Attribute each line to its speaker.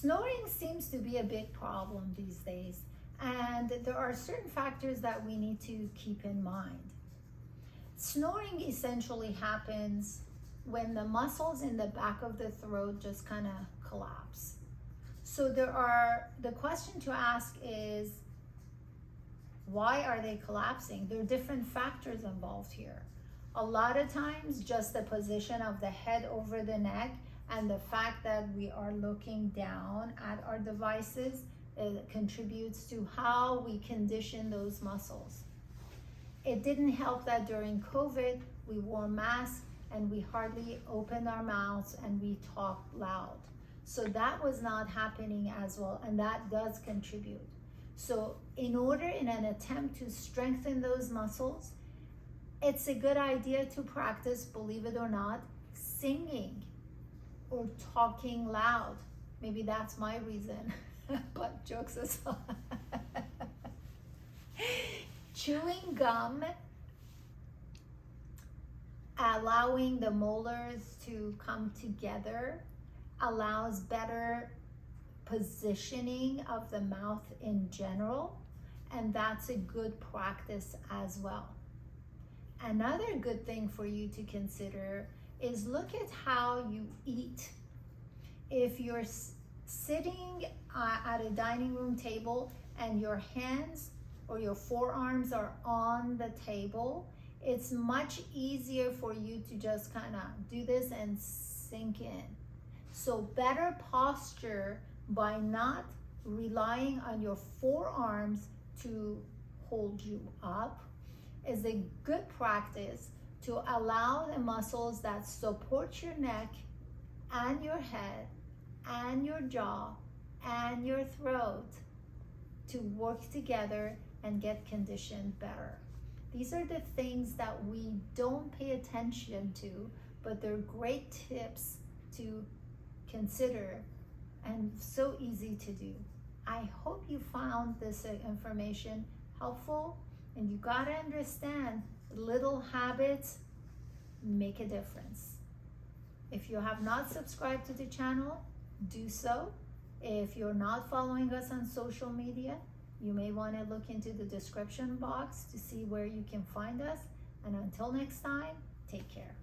Speaker 1: Snoring seems to be a big problem these days, and there are certain factors that we need to keep in mind. Snoring essentially happens when the muscles in the back of the throat just kind of collapse. So the question to ask is, why are they collapsing? There are different factors involved here. A lot of times, just the position of the head over the neck and the fact that we are looking down at our devices contributes to how we condition those muscles. It didn't help that during COVID, we wore masks and we hardly opened our mouths and we talked loud. So that was not happening as well, and that does contribute. So in an attempt to strengthen those muscles, it's a good idea to practice, believe it or not, singing or talking loud. Maybe that's my reason, but jokes aside. Chewing gum, allowing the molars to come together, allows better positioning of the mouth in general, and that's a good practice as well. Another good thing for you to consider is look at how you eat. If you're sitting at a dining room table and your hands or your forearms are on the table, it's much easier for you to just kind of do this and sink in. So better posture by not relying on your forearms to hold you up is a good practice to allow the muscles that support your neck and your head and your jaw and your throat to work together and get conditioned better. These are the things that we don't pay attention to, but they're great tips to consider and so easy to do. I hope you found this information helpful, and you gotta understand little habits make a difference. If you have not subscribed to the channel, do so. If you're not following us on social media, you may want to look into the description box to see where you can find us. And until next time, take care.